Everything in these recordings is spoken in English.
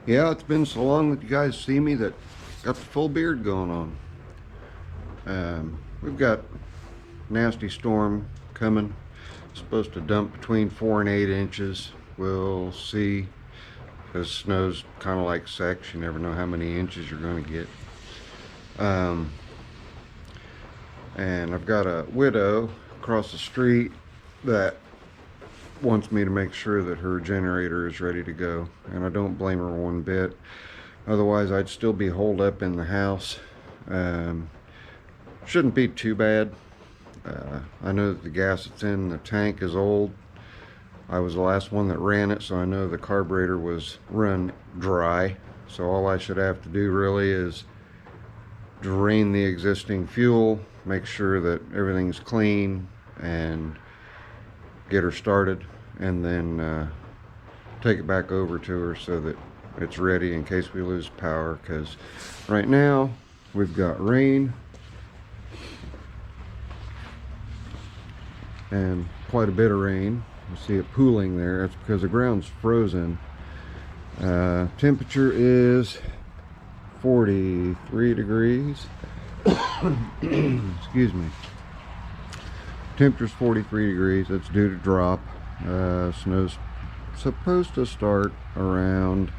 Yeah, it's been so long that you guys see me that got the full beard going on. We've got nasty storm coming. It's supposed to dump between 4 and 8 inches. We'll see. Because snow's kind of like sex. You never know how many inches you're going to get. And I've got a widow across the street that wants me to make sure that her generator is ready to go, and I don't blame her one bit. Otherwise I'd still be holed up in the house. Shouldn't be too bad. I know that the gas that's in the tank is old. I was the last one that ran it, so I know the carburetor was run dry, so all I should have to do really is drain the existing fuel, make sure that everything's clean, and get her started, and then take it back over to her so that it's ready in case we lose power. Because right now we've got rain and quite a bit of rain. You see it pooling there. That's because the ground's frozen. Temperature is 43 degrees. Excuse me. Temperature's 43 degrees. That's due to drop. Snow's supposed to start around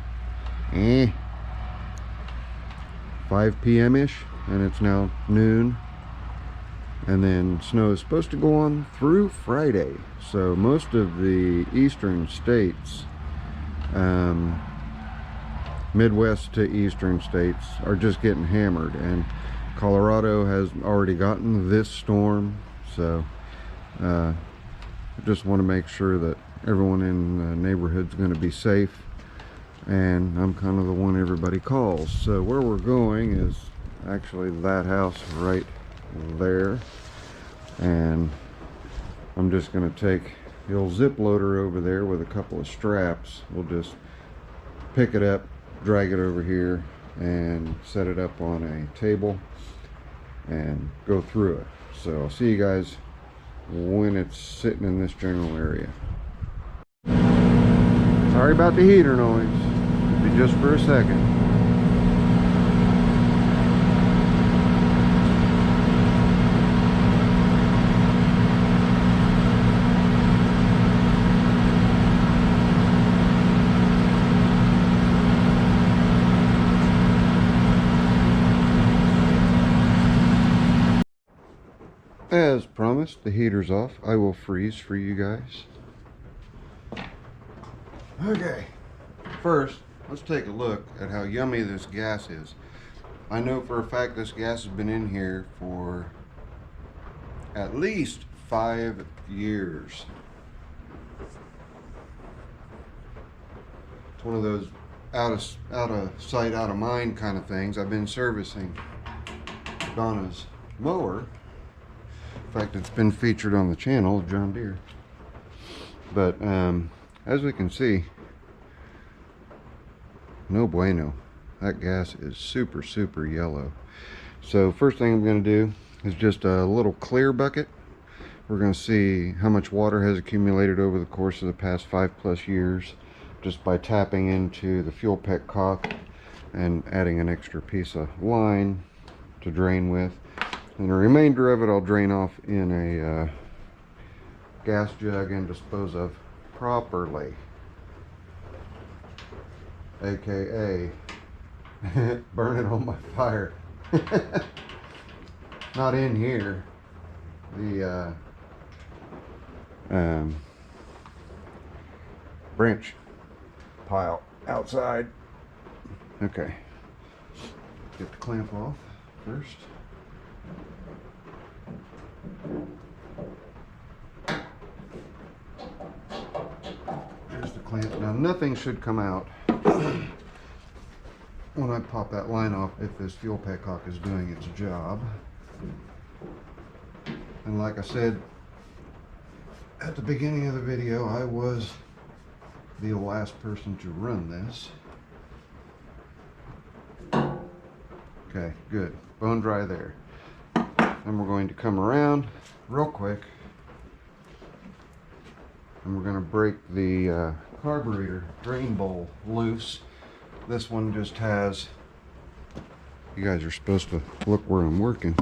5 p.m. ish, and it's now noon. And then snow is supposed to go on through Friday. So most of the eastern states, Midwest to eastern states, are just getting hammered, and Colorado has already gotten this storm. So I just want to make sure that everyone in the neighborhood's going to be safe, and I'm kind of the one everybody calls. So where we're going is actually that house right there, and I'm just going to take the old zip loader over there with a couple of straps. We'll just pick it up, drag it over here, and set it up on a table and go through it. So I'll see you guys when it's sitting in this general area. Sorry about the heater noise. It'll be just for a second. As promised, the heater's off. I will freeze for you guys. Okay, first, let's take a look at how yummy this gas is. I know for a fact this gas has been in here for at least 5 years. It's one of those out of sight, out of mind kind of things. I've been servicing Donna's mower. In fact, it's been featured on the channel, John Deere. But as we can see, no bueno. That gas is super yellow. So first thing I'm going to do is just a little clear bucket. We're going to see how much water has accumulated over the course of the past 5+ years, just by tapping into the fuel petcock and adding an extra piece of line to drain with. And the remainder of it I'll drain off in a gas jug and dispose of properly, aka burn it on my fire. Not in here. The branch pile outside. Okay, get the clamp off first. There's the clamp. Now nothing should come out when I pop that line off if this fuel petcock is doing its job. And like I said at the beginning of the video, I was the last person to run this. Okay, good. Bone dry there. Then we're going to come around real quick and we're going to break the carburetor drain bowl loose This one just has, you guys are supposed to look where I'm working.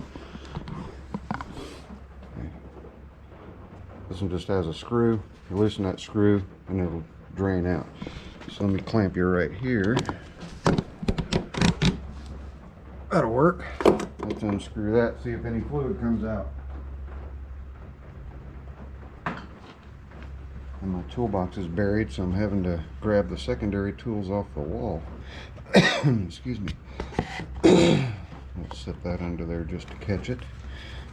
This one just has a screw. You loosen that screw and it'll drain out. So let me clamp you right here. That'll work. Let's unscrew that, see if any fluid comes out. And my toolbox is buried, so I'm having to grab the secondary tools off the wall. Excuse me. Let's set that under there just to catch it.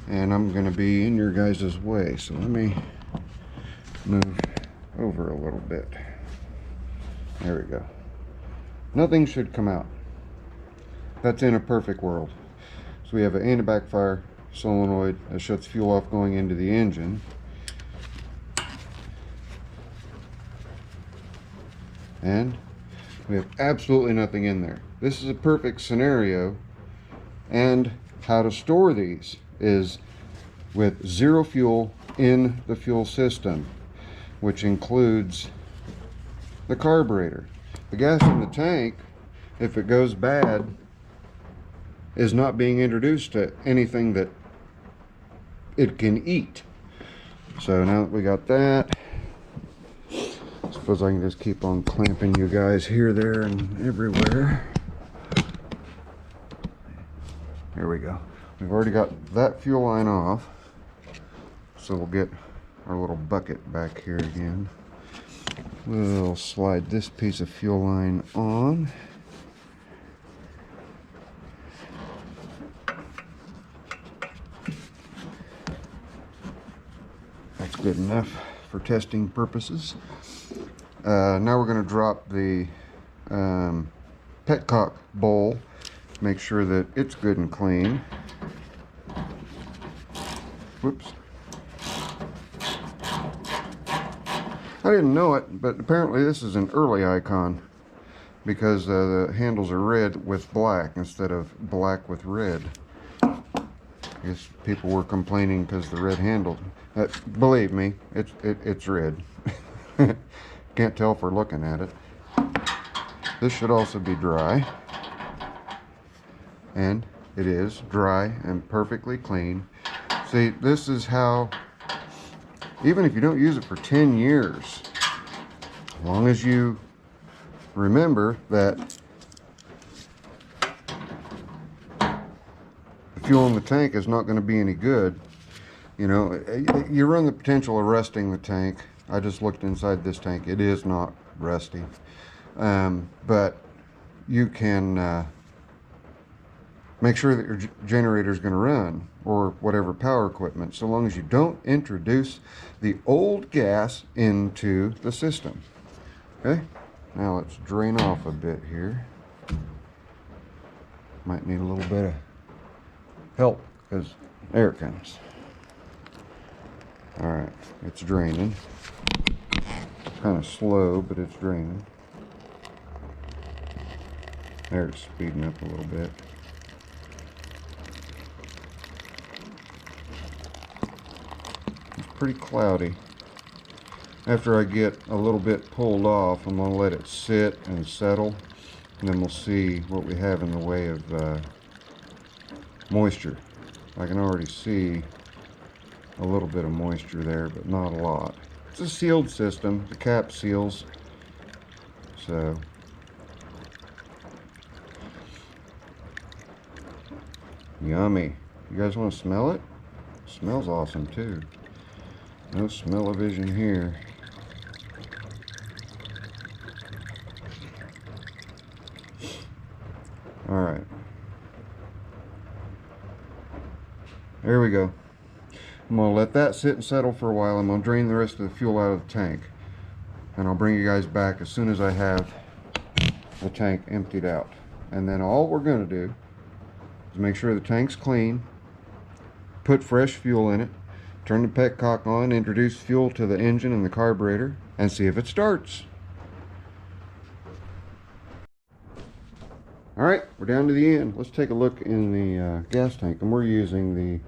And I'm going to be in your guys' way, so let me move over a little bit. There we go. Nothing should come out. That's in a perfect world. So we have an anti-backfire solenoid that shuts fuel off going into the engine. And we have absolutely nothing in there. This is a perfect scenario. And how to store these is with zero fuel in the fuel system, which includes the carburetor. The gas in the tank, if it goes bad, is not being introduced to anything that it can eat. So now that we got that, I suppose I can just keep on clamping you guys here, there, and everywhere. There we go. We've already got that fuel line off, so we'll get our little bucket back here again. We'll slide this piece of fuel line on. That's good enough for testing purposes. Now we're going to drop the petcock bowl, make sure that it's good and clean. Whoops. I didn't know it, but apparently this is an early icon because the handles are red with black instead of black with red. I guess people were complaining because the red handle. Believe me, it's red. Can't tell for looking at it. This should also be dry. And it is dry and perfectly clean. See, this is how, even if you don't use it for 10 years, as long as you remember that the fuel in the tank is not going to be any good, you know, you run the potential of rusting the tank. I just looked inside this tank. It is not rusty. But you can make sure that your generator is going to run, or whatever power equipment, so long as you don't introduce the old gas into the system. Okay, now let's drain off a bit here. Might need a little bit of help, because there it comes. All right, it's draining. Kind of slow, but it's draining. There, it's speeding up a little bit. It's pretty cloudy. After I get a little bit pulled off, I'm going to let it sit and settle, and then we'll see what we have in the way of moisture. I can already see a little bit of moisture there, but not a lot. It's a sealed system. The cap seals. So yummy. You guys want to smell it? It smells awesome too. No smell-o-vision here. All right. There we go. I'm going to let that sit and settle for a while. I'm going to drain the rest of the fuel out of the tank. And I'll bring you guys back as soon as I have the tank emptied out. And then all we're going to do is make sure the tank's clean, put fresh fuel in it, turn the petcock on, introduce fuel to the engine and the carburetor, and see if it starts. Alright, we're down to the end. Let's take a look in the gas tank. And we're using the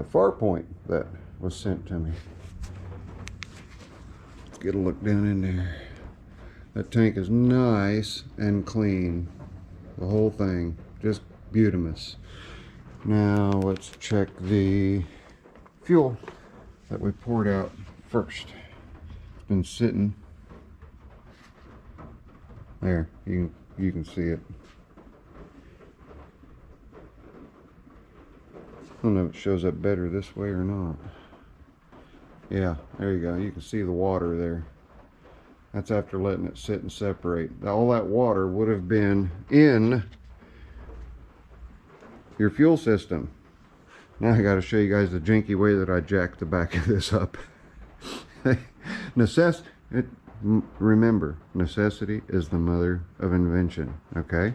far point that was sent to me. Let's get a look down in there. That tank is nice and clean. The whole thing, just beautimous. Now let's check the fuel that we poured out first. It's been sitting there. You can see it. I don't know if it shows up better this way or not. Yeah, there you go. You can see the water there. That's after letting it sit and separate. All that water would have been in your fuel system. Now I got to show you guys the janky way that I jacked the back of this up. Remember, necessity is the mother of invention, okay?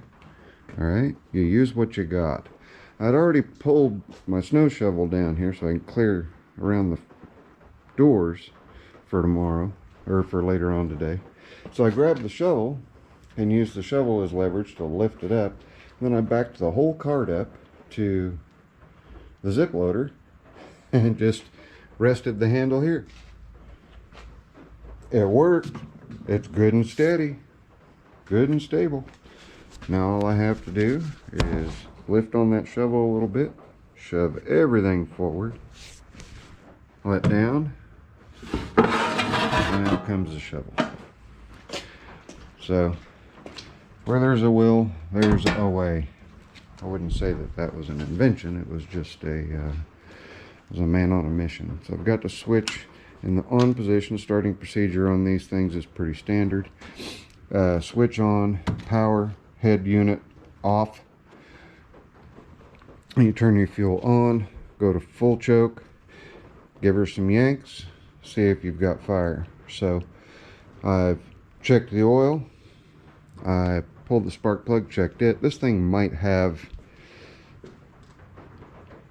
All right, you use what you got. I'd already pulled my snow shovel down here so I can clear around the doors for tomorrow, or for later on today. So I grabbed the shovel and used the shovel as leverage to lift it up. Then I backed the whole cart up to the zip loader and just rested the handle here. It worked. It's good and steady, good and stable. Now all I have to do is lift on that shovel a little bit, shove everything forward, let down, and out comes the shovel. So where there's a will, there's a way. I wouldn't say that that was an invention. It was just it was a man on a mission. So I've got the switch in the on position. Starting procedure on these things is pretty standard. Switch on, power, head unit off. And you turn your fuel on, go to full choke, give her some yanks, see if you've got fire. So I've checked the oil, I pulled the spark plug, checked it. This thing might have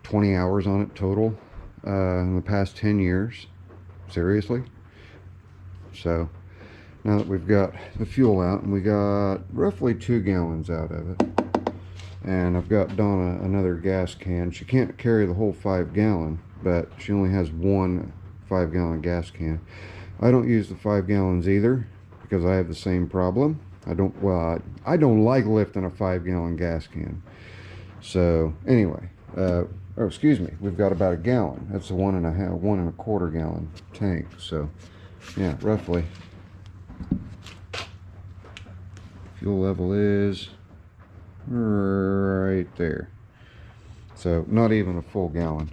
20 hours on it total in the past 10 years. Seriously. So now that we've got the fuel out, and we got roughly 2 gallons out of it, and I've got Donna another gas can. She can't carry the whole 5 gallon, but she only has one 5 gallon gas can. I don't use the 5 gallons either because I have the same problem. I don't like lifting a 5 gallon gas can. So anyway, oh, excuse me, we've got about a gallon. That's a 1.25 gallon tank. So yeah, roughly. Fuel level is right there. So not even a full gallon.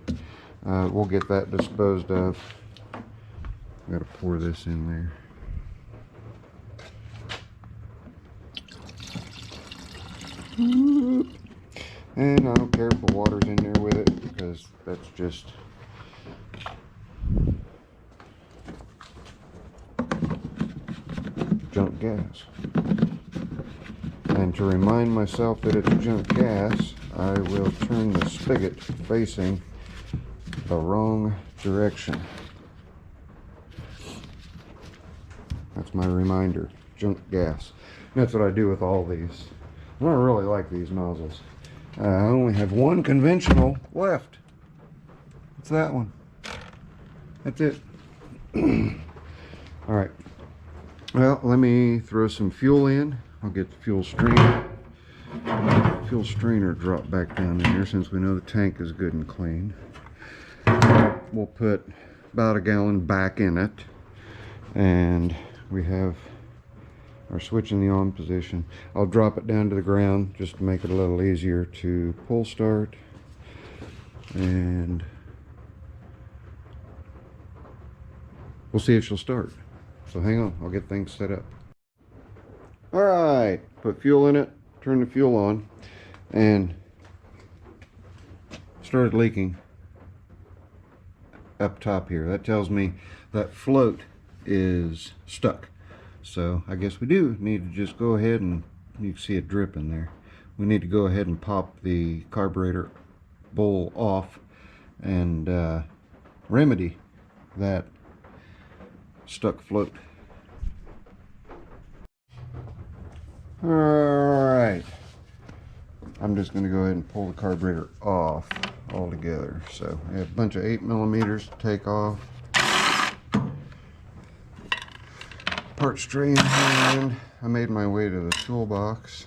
We'll get that disposed of. Got to pour this in there. And I don't care if the water's in there with it, because that's just junk gas. And to remind myself that it's junk gas, I will turn the spigot facing the wrong direction. That's my reminder. Junk gas. And that's what I do with all these. I don't really like these nozzles. I only have one conventional left. It's that one. That's it. Alright. Well, let me throw some fuel in. I'll get the fuel strainer. Fuel strainer drop back down in here since we know the tank is good and clean. We'll put about a gallon back in it. And we have our switch in the on position. I'll drop it down to the ground just to make it a little easier to pull start. And we'll see if she'll start. So hang on, I'll get things set up. Alright, put fuel in it, turn the fuel on, and started leaking up top here. That tells me that float is stuck. So I guess we do need to just go ahead, and you can see it dripping there. We need to go ahead and pop the carburetor bowl off and remedy that stuck float. Alright, I'm just going to go ahead and pull the carburetor off altogether. So I have a bunch of 8mm to take off. parts tray in hand. I made my way to the toolbox.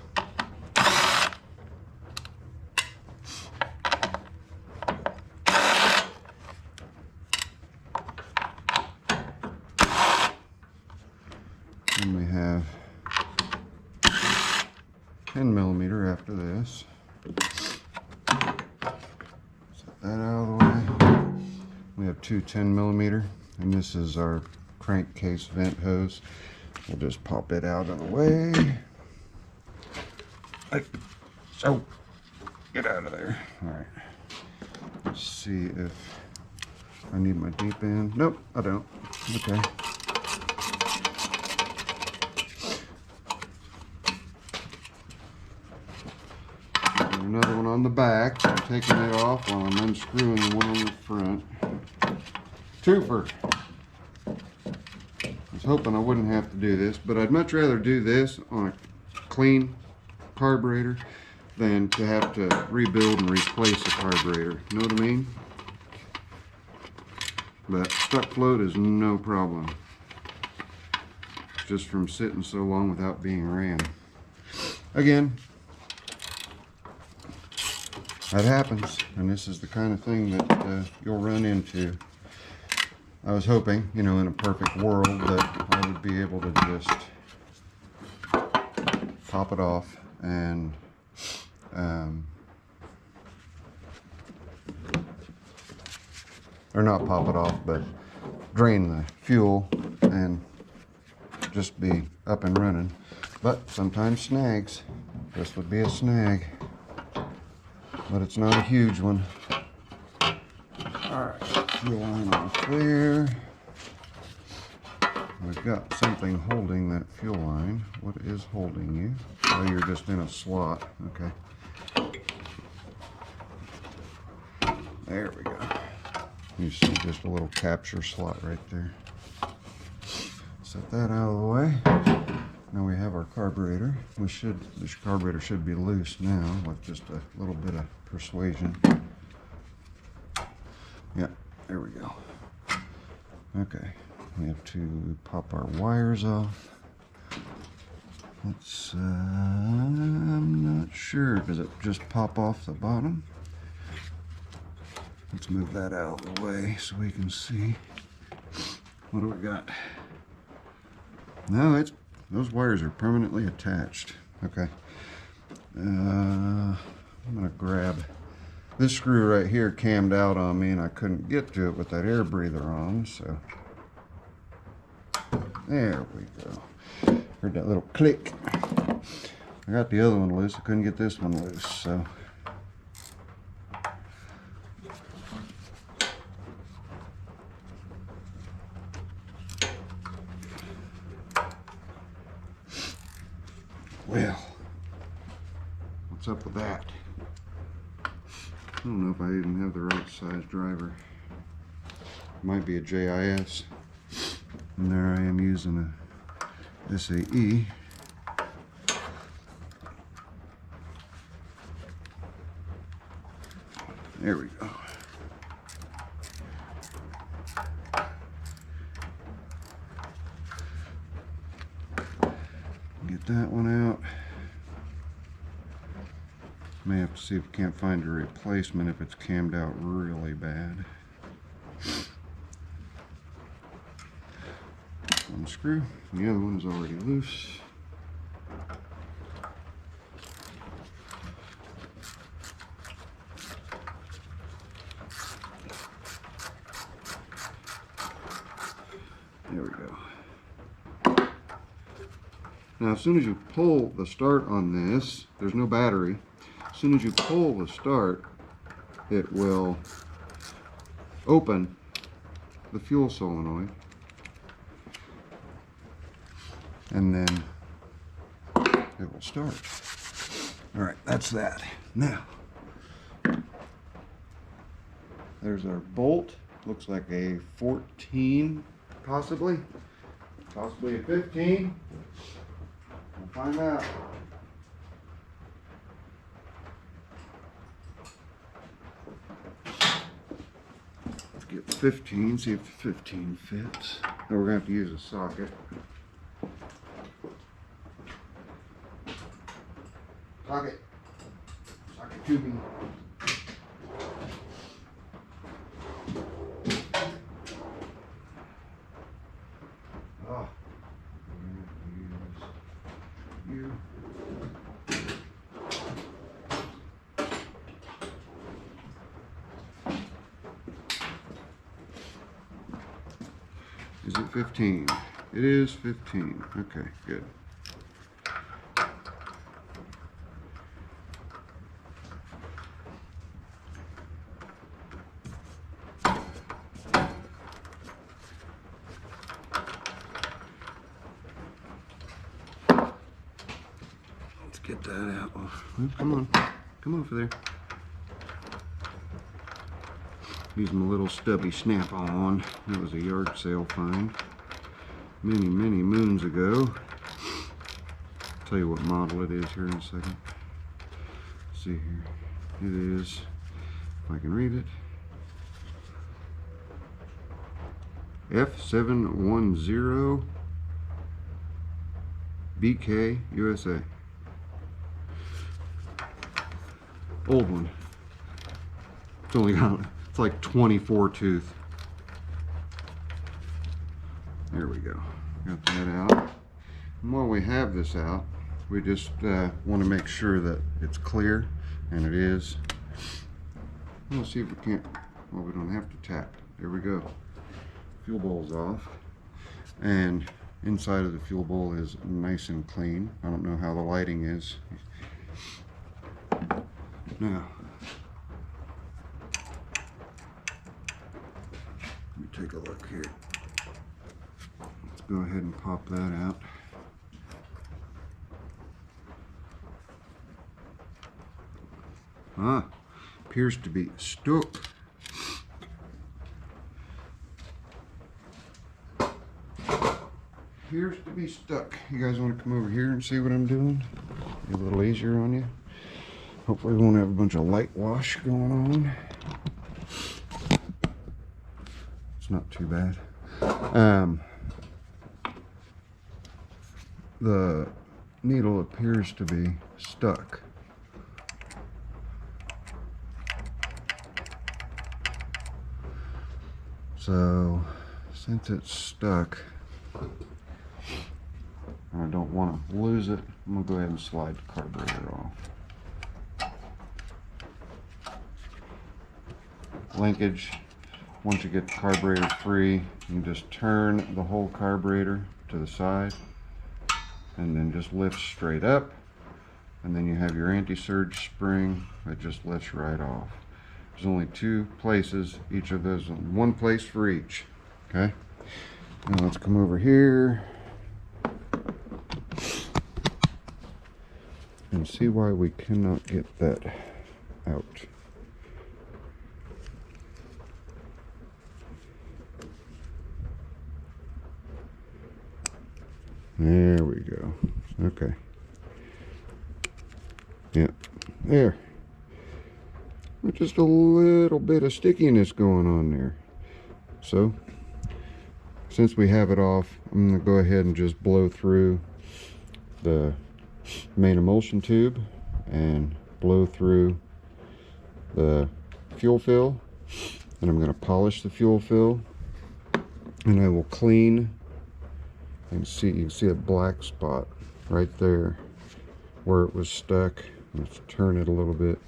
And we have 10mm after this. Set that out of the way. We have two 10mm, and this is our crankcase vent hose. We'll just pop it out of the way. Like so. Get out of there. Alright. Let's see if I need my deep end. Nope, I don't. Okay. Another one on the back. I'm taking it off while I'm unscrewing the one on the front. Twofer. I was hoping I wouldn't have to do this, but I'd much rather do this on a clean carburetor than to have to rebuild and replace a carburetor. You know what I mean? But stuck float is no problem. Just from sitting so long without being ran. Again, that happens, and this is the kind of thing that you'll run into. I was hoping, you know, in a perfect world that I would be able to just pop it off and or not pop it off, but drain the fuel and just be up and running. But sometimes snags. This would be a snag, but it's not a huge one. Alright, fuel line off there. We've got something holding that fuel line. What is holding you? Oh, you're just in a slot. Okay. There we go. You see just a little capture slot right there. Set that out of the way. Now we have our carburetor. This carburetor should be loose now with just a little bit of persuasion. Yeah, there we go. Okay, we have to pop our wires off. Let's, I'm not sure. Does it just pop off the bottom? Let's move that out of the way so we can see. What do we got? No, those wires are permanently attached. Okay. I'm gonna grab this screw right here. Cammed out on me and I couldn't get to it with that air breather on, so there we go. Heard that little click. I got the other one loose. I couldn't get this one loose, so well, what's up with that? I don't know if I even have the right size driver. Might be a JIS. And there I am using a SAE. There we go. Get that one out. May have to see if we can't find a replacement if it's cammed out really bad. One screw, the other one is already loose. There we go. Now as soon as you pull the start on this, there's no battery. As soon as you pull the start, it will open the fuel solenoid, and then it will start. All right, that's that. Now, there's our bolt. Looks like a 14, possibly a 15. We'll find out. Let's get 15, see if the 15 fits. Then we're going to have to use a socket. Socket. Socket tubing. Oh. You. Is it 15? It is 15. Okay, good. Let's get that out. Oh, come on. Come over there. Using a little stubby snap-on. That was a yard sale find many moons ago. I'll tell you what model it is here in a second. Let's see here. It is, if I can read it, F710 BK USA. Old one. It's only got, it's like 24 tooth. There we go. Got that out. And while we have this out, we just want to make sure that it's clear, and it is. Let's see if we can't, well, we don't have to tap. There we go. Fuel bowl's off. And inside of the fuel bowl is nice and clean. I don't know how the lighting is. Now, let me take a look here. Let's go ahead and pop that out. Ah, appears to be stuck. Appears to be stuck. You guys want to come over here and see what I'm doing? Be a little easier on you. Hopefully we won't have a bunch of light wash going on. It's not too bad. The needle appears to be stuck. So since it's stuck, I don't want to lose it. I'm going to go ahead and slide the carburetor off. Linkage, once you get the carburetor free, you just turn the whole carburetor to the side and then just lift straight up, and then you have your anti-surge spring that just lets right off. There's only two places, each of those, one place for each. Okay, now let's come over here and see why we cannot get that out. There we go. Okay. Yep. There. Just a little bit of stickiness going on there. So, since we have it off, I'm going to go ahead and just blow through the main emulsion tube and blow through the fuel fill. And I'm going to polish the fuel fill. And I will clean. And see, you can see a black spot right there where it was stuck. Let's turn it a little bit.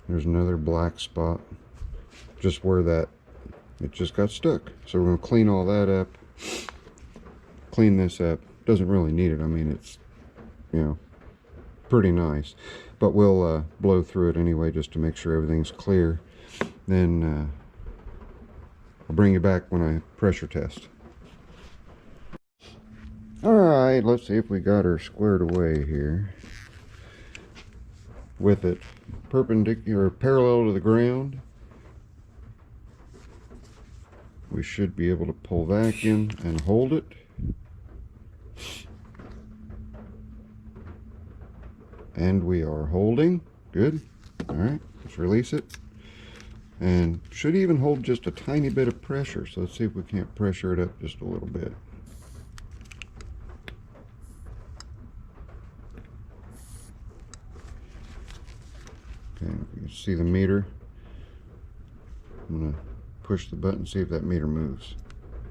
There's another black spot just where that it just got stuck. So we're going to clean all that up, clean this up. Doesn't really need it. I mean, it's, you know, pretty nice, but we'll blow through it anyway just to make sure everything's clear. Then I'll bring you back when I pressure test. Alright, let's see if we got her squared away here with it perpendicular, parallel to the ground. We should be able to pull vacuum and hold it. And we are holding. Good. Alright, let's release it. And should even hold just a tiny bit of pressure. So let's see if we can't pressure it up just a little bit. Okay, you can see the meter. I'm gonna push the button, see if that meter moves.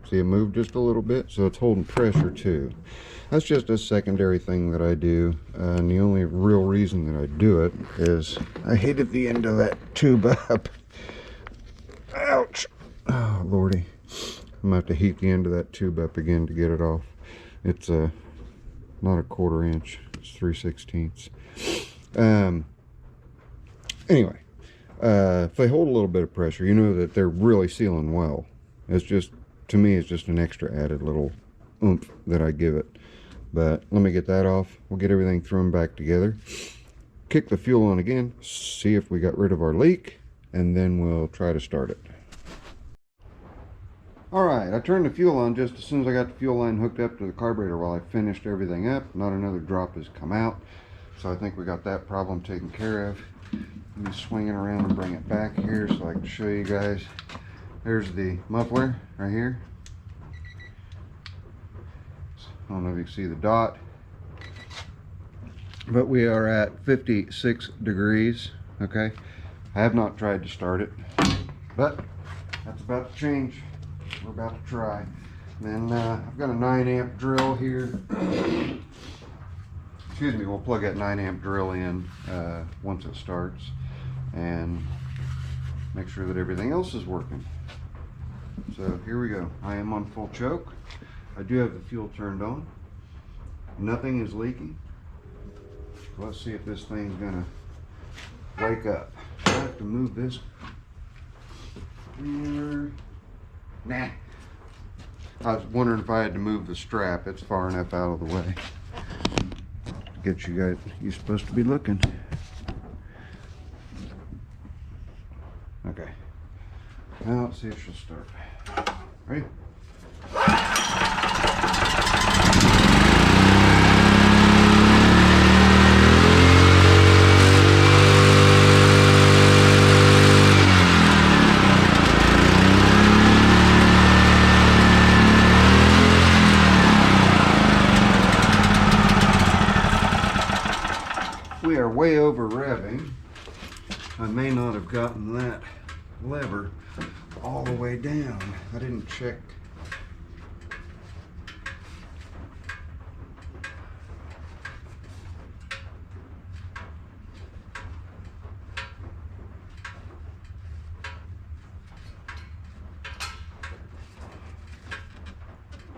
See, it moved just a little bit, so it's holding pressure too. That's just a secondary thing that I do, and the only real reason that I do it is I hated the end of that tube up. Ouch! Oh lordy, I'm gonna have to heat the end of that tube up again to get it off. It's not a 1/4 inch, it's 3/16. Anyway, if they hold a little bit of pressure, you know that they're really sealing well. It's just, to me, it's just an extra added little oomph that I give it. But let me get that off. We'll get everything thrown back together. Kick the fuel on again, see if we got rid of our leak, and then we'll try to start it. Alright, I turned the fuel on just as soon as I got the fuel line hooked up to the carburetor while I finished everything up. Not another drop has come out, so I think we got that problem taken care of. Let me swing it around and bring it back here so I can show you guys. There's the muffler right here. I don't know if you can see the dot, but we are at 56 degrees. Okay, I have not tried to start it, but that's about to change. We're about to try. And then I've got a 9-amp drill here. Excuse me, we'll plug that 9-amp drill in once it starts and make sure that everything else is working. So here we go. I am on full choke. I do have the fuel turned on. Nothing is leaking. Let's see if this thing's gonna wake up. I have to move this here. Nah. I was wondering if I had to move the strap. It's far enough out of the way. Get you guys, you're supposed to be looking. Okay. Now let's see if she'll start. Ready? We are way over revving. I may not have gotten that lever all the way down. I didn't check.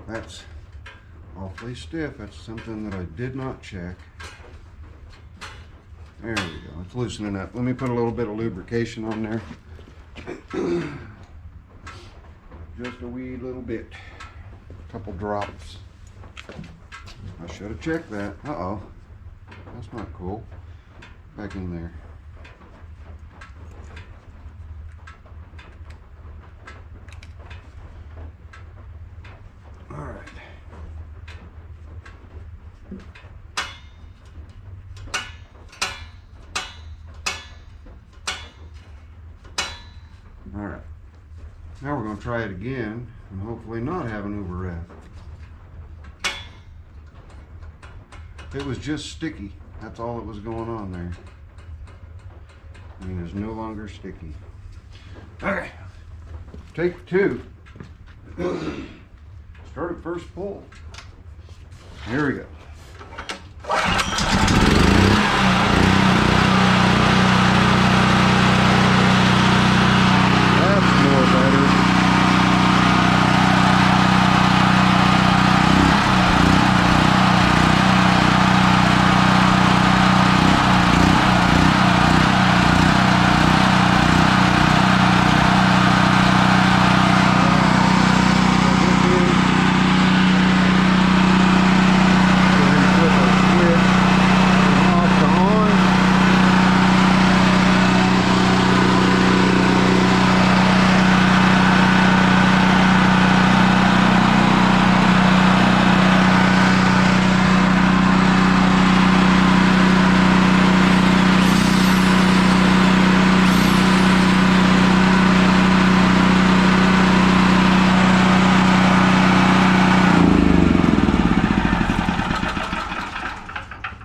That's awfully stiff. That's something that I did not check. There we go. It's loosening up. Let me put a little bit of lubrication on there. Just a wee little bit. A couple drops. I should have checked that. Uh-oh. That's not cool. Back in there. All right. All right. Now we're going to try it again and hopefully not have an over rev. It was just sticky. That's all that was going on there. I mean, it's no longer sticky. Okay. Take 2. Start at first pull. Here we go.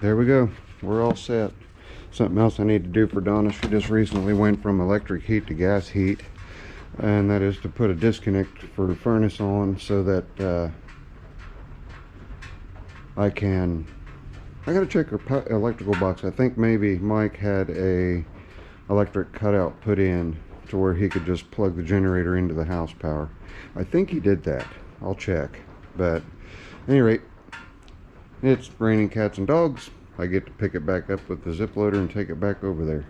There we go. We're all set. Something else I need to do for Donna, she just recently went from electric heat to gas heat, and that is to put a disconnect for the furnace on so that I gotta check her electrical box. I think maybe Mike had a electric cutout put in to where he could just plug the generator into the house power. I think he did that. I'll check. But at any rate, it's raining cats and dogs. I get to pick it back up with the zip loader and take it back over there.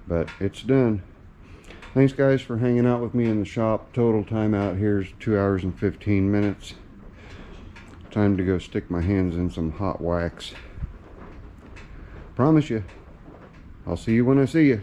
But it's done. Thanks guys for hanging out with me in the shop. Total time out here is 2 hours and 15 minutes. Time to go stick my hands in some hot wax. Promise you, I'll see you when I see you.